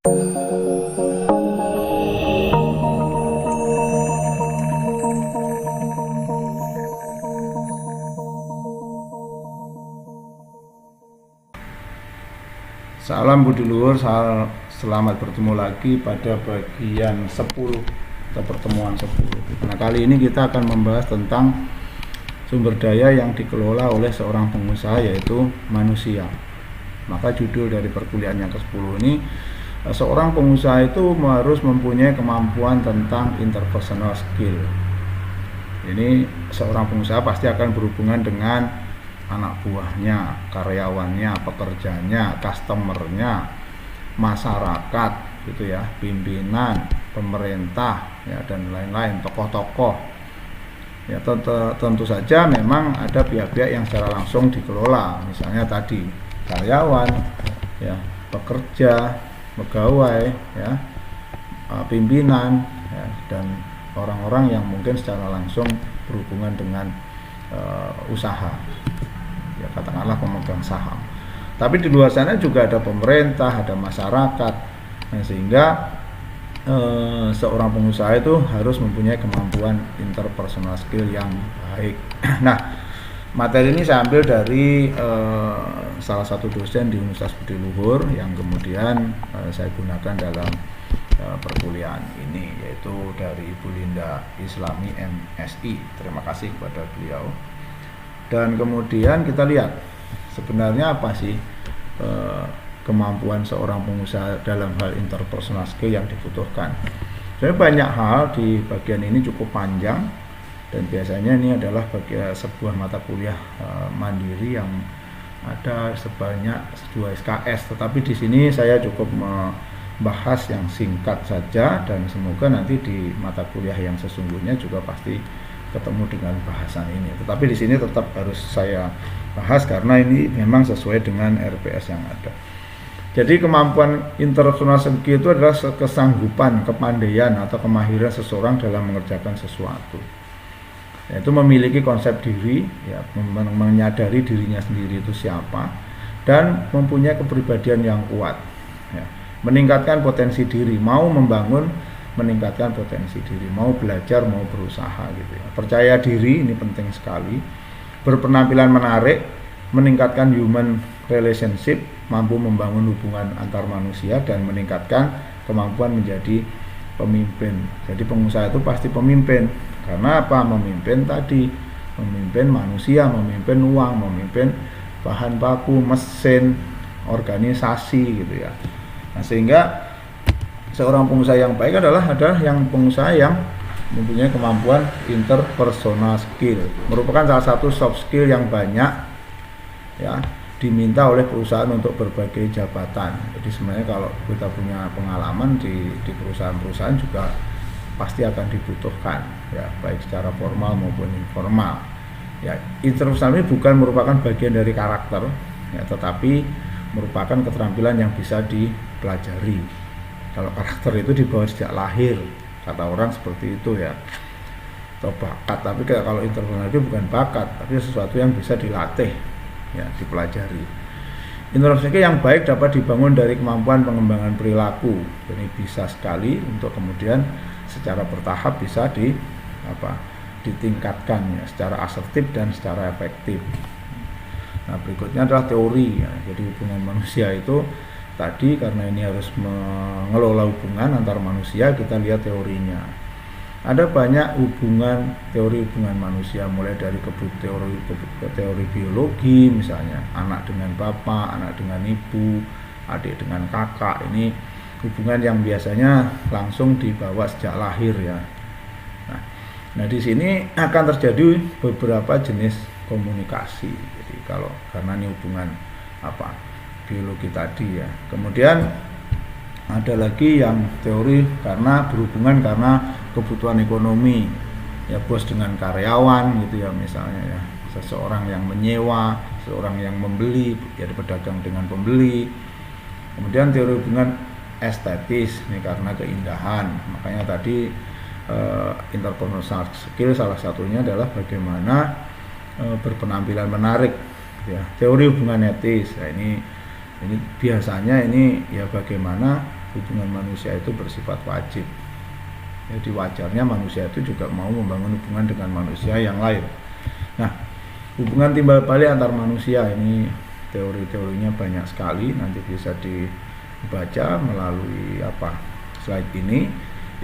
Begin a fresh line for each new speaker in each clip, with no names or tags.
Salam budi luhur, selamat bertemu lagi pada bagian 10 atau pertemuan 10. Nah, kali ini kita akan membahas tentang sumber daya yang dikelola oleh seorang pengusaha, yaitu manusia. Maka judul dari perkuliahan yang ke-10 ini, seorang pengusaha itu harus mempunyai kemampuan tentang interpersonal skill. Ini seorang pengusaha pasti akan berhubungan dengan anak buahnya, karyawannya, pekerjanya, customernya, masyarakat, gitu ya, pimpinan, pemerintah, ya, dan lain-lain, tokoh-tokoh. Ya, tentu saja memang ada pihak-pihak yang secara langsung dikelola, misalnya tadi karyawan, ya, pekerja, pegawai, ya, pimpinan, ya, dan orang-orang yang mungkin secara langsung berhubungan dengan usaha. Ya, katakanlah pemegang saham. Tapi di luar sana juga ada pemerintah, ada masyarakat, sehingga seorang pengusaha itu harus mempunyai kemampuan interpersonal skill yang baik. Nah, materi ini saya ambil dari salah satu dosen di Universitas Budi Luhur yang kemudian saya gunakan dalam perkuliahan ini, yaitu dari Ibu Linda Islami MSI. Terima kasih kepada beliau. Dan kemudian kita lihat sebenarnya apa sih kemampuan seorang pengusaha dalam hal interpersonal skill yang dibutuhkan. Sebenarnya banyak hal di bagian ini cukup panjang, dan biasanya ini adalah sebuah mata kuliah mandiri yang ada sebanyak 2 SKS. Tetapi di sini saya cukup membahas yang singkat saja, dan semoga nanti di mata kuliah yang sesungguhnya juga pasti ketemu dengan bahasan ini. Tetapi di sini tetap harus saya bahas karena ini memang sesuai dengan RPS yang ada. Jadi kemampuan interpersonal skill itu adalah kesanggupan, kepandaian atau kemahiran seseorang dalam mengerjakan sesuatu. Yaitu memiliki konsep diri, ya, menyadari dirinya sendiri itu siapa, dan mempunyai kepribadian yang kuat. Ya, meningkatkan potensi diri, mau meningkatkan potensi diri, mau belajar, mau berusaha, gitu ya. Percaya diri, ini penting sekali. Berpenampilan menarik, meningkatkan human relationship, mampu membangun hubungan antar manusia, dan meningkatkan kemampuan menjadi pemimpin. Jadi pengusaha itu pasti pemimpin. Karena apa? Memimpin tadi, memimpin manusia, memimpin uang, memimpin bahan baku, mesin, organisasi, gitu ya. Nah, sehingga seorang pengusaha yang baik adalah yang pengusaha yang mempunyai kemampuan interpersonal skill, merupakan salah satu soft skill yang banyak, ya, diminta oleh perusahaan untuk berbagai jabatan. Jadi sebenarnya kalau kita punya pengalaman di perusahaan-perusahaan juga pasti akan dibutuhkan, ya, baik secara formal maupun informal. Ya, interpersonal ini bukan merupakan bagian dari karakter, ya, tetapi merupakan keterampilan yang bisa dipelajari. Kalau karakter itu dibawa sejak lahir, kata orang seperti itu, ya, atau bakat. Tapi kalau interpersonal itu bukan bakat, tapi sesuatu yang bisa dilatih, ya, dipelajari. Interpersonal yang baik dapat dibangun dari kemampuan pengembangan perilaku. Jadi bisa sekali untuk kemudian secara bertahap bisa ditingkatkan, ya, secara asertif dan secara efektif. Nah, berikutnya adalah teori, ya. Jadi hubungan manusia itu tadi, karena ini harus mengelola hubungan antar manusia, kita lihat teorinya. Ada banyak teori hubungan manusia, mulai dari teori biologi, misalnya anak dengan bapak, anak dengan ibu, adik dengan kakak. Ini hubungan yang biasanya langsung dibawa sejak lahir, ya. Nah, di sini akan terjadi beberapa jenis komunikasi. Jadi karena ini hubungan biologi tadi, ya. Kemudian ada lagi yang teori berhubungan karena kebutuhan ekonomi, ya, bos dengan karyawan, gitu ya, misalnya, ya, seseorang yang menyewa, seseorang yang membeli, ya, pedagang dengan pembeli. Kemudian teori hubungan estetis, ini karena keindahan. Makanya tadi interpersonal skill salah satunya adalah bagaimana berpenampilan menarik, ya. Teori hubungan etis, ya, ini biasanya ya bagaimana hubungan manusia itu bersifat wajib. Jadi wajarnya manusia itu juga mau membangun hubungan dengan manusia yang lain. Nah, hubungan timbal balik antar manusia ini teori-teorinya banyak sekali, nanti bisa dibaca melalui slide ini,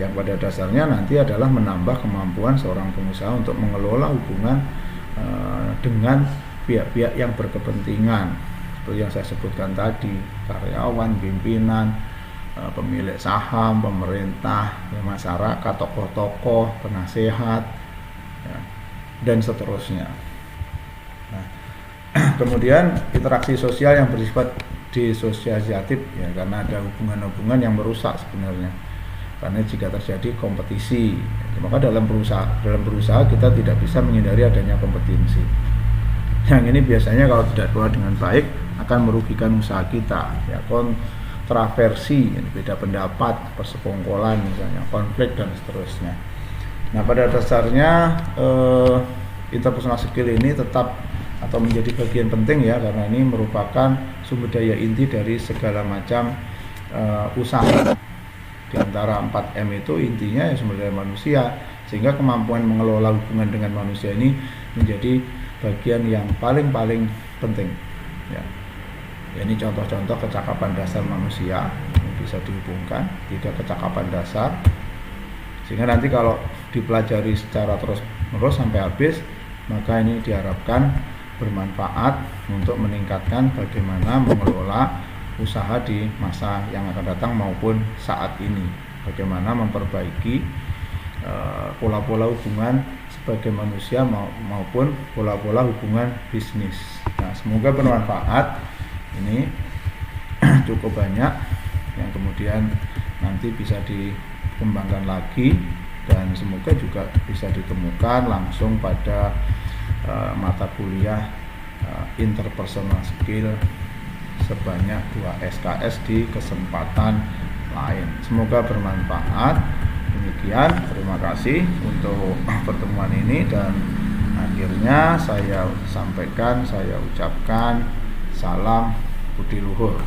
yang pada dasarnya nanti adalah menambah kemampuan seorang pengusaha untuk mengelola hubungan dengan pihak-pihak yang berkepentingan, seperti yang saya sebutkan tadi, karyawan, pimpinan, pemilik saham, pemerintah, masyarakat, tokoh-tokoh, penasehat, ya, dan seterusnya. Nah, kemudian interaksi sosial yang bersifat disosiatif, ya, karena ada hubungan-hubungan yang merusak sebenarnya. Karena jika terjadi kompetisi, maka dalam berusaha kita tidak bisa menghindari adanya kompetisi. Yang ini biasanya kalau tidak kelola dengan baik akan merugikan usaha kita, ya, kontroversi, beda pendapat, persekongkolan misalnya, konflik dan seterusnya. Nah, pada dasarnya interpersonal skill ini tetap atau menjadi bagian penting, ya, karena ini merupakan sumber daya inti dari segala macam usaha. Di antara 4M itu intinya ya sumber daya manusia, sehingga kemampuan mengelola hubungan dengan manusia ini menjadi bagian yang paling penting, ya. Ini contoh-contoh kecakapan dasar manusia yang bisa dihubungkan, 3 kecakapan dasar, sehingga nanti kalau dipelajari secara terus-menerus sampai habis, maka ini diharapkan bermanfaat untuk meningkatkan bagaimana mengelola usaha di masa yang akan datang maupun saat ini, bagaimana memperbaiki pola-pola hubungan sebagai manusia maupun pola-pola hubungan bisnis. Nah, semoga bermanfaat. Ini cukup banyak yang kemudian nanti bisa dikembangkan lagi, dan semoga juga bisa ditemukan langsung pada mata kuliah interpersonal skill sebanyak 2 SKS di kesempatan lain. Semoga bermanfaat. Demikian, terima kasih untuk pertemuan ini, dan akhirnya saya sampaikan, saya ucapkan salam budi luhur.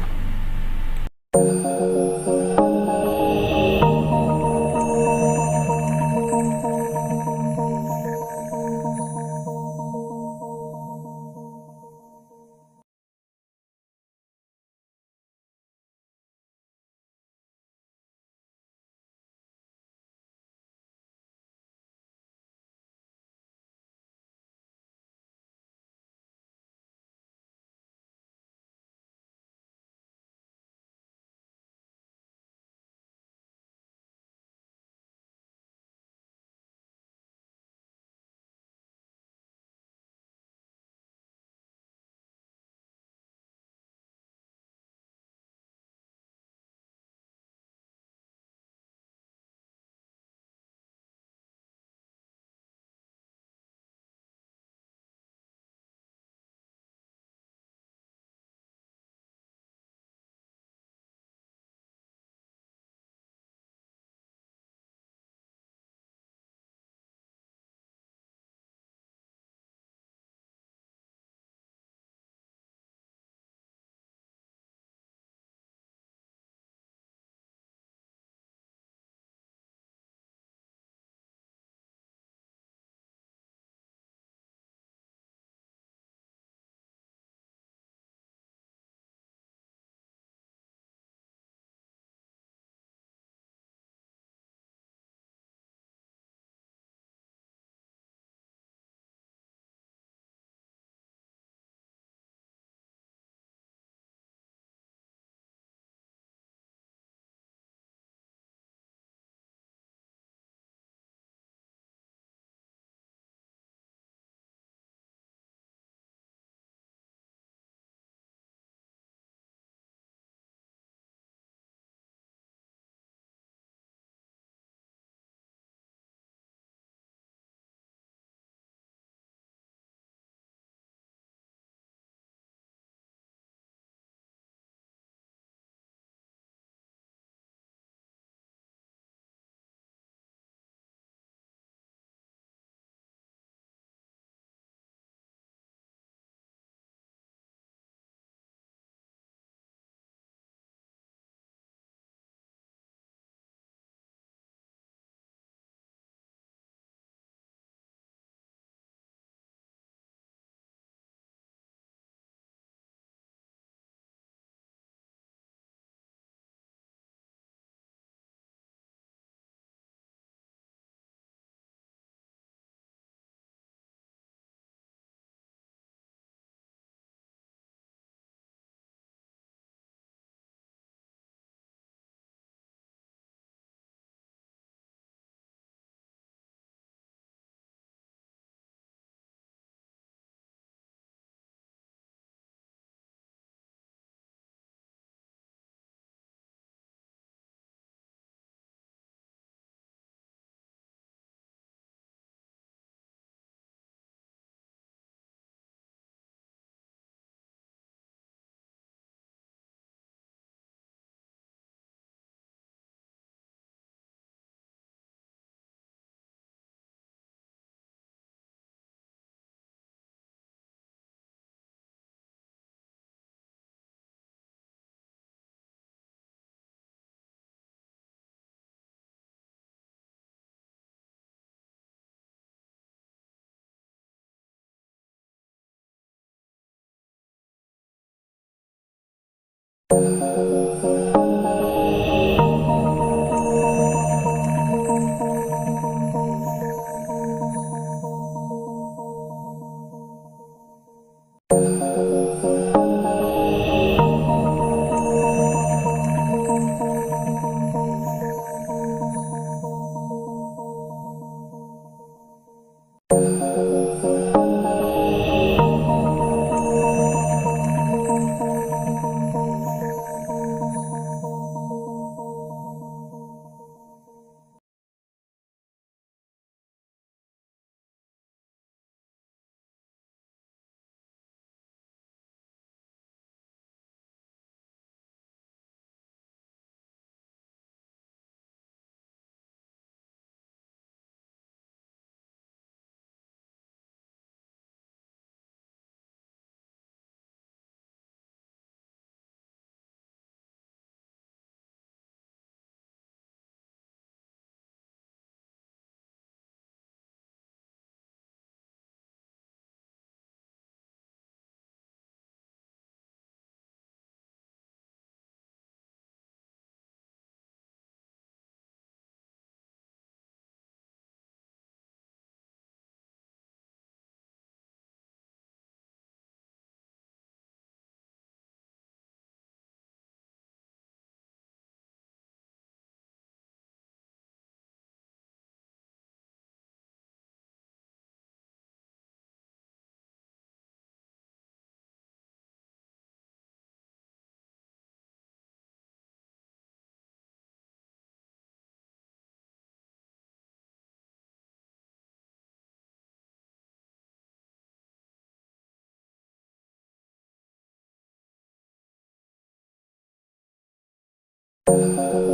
Oke.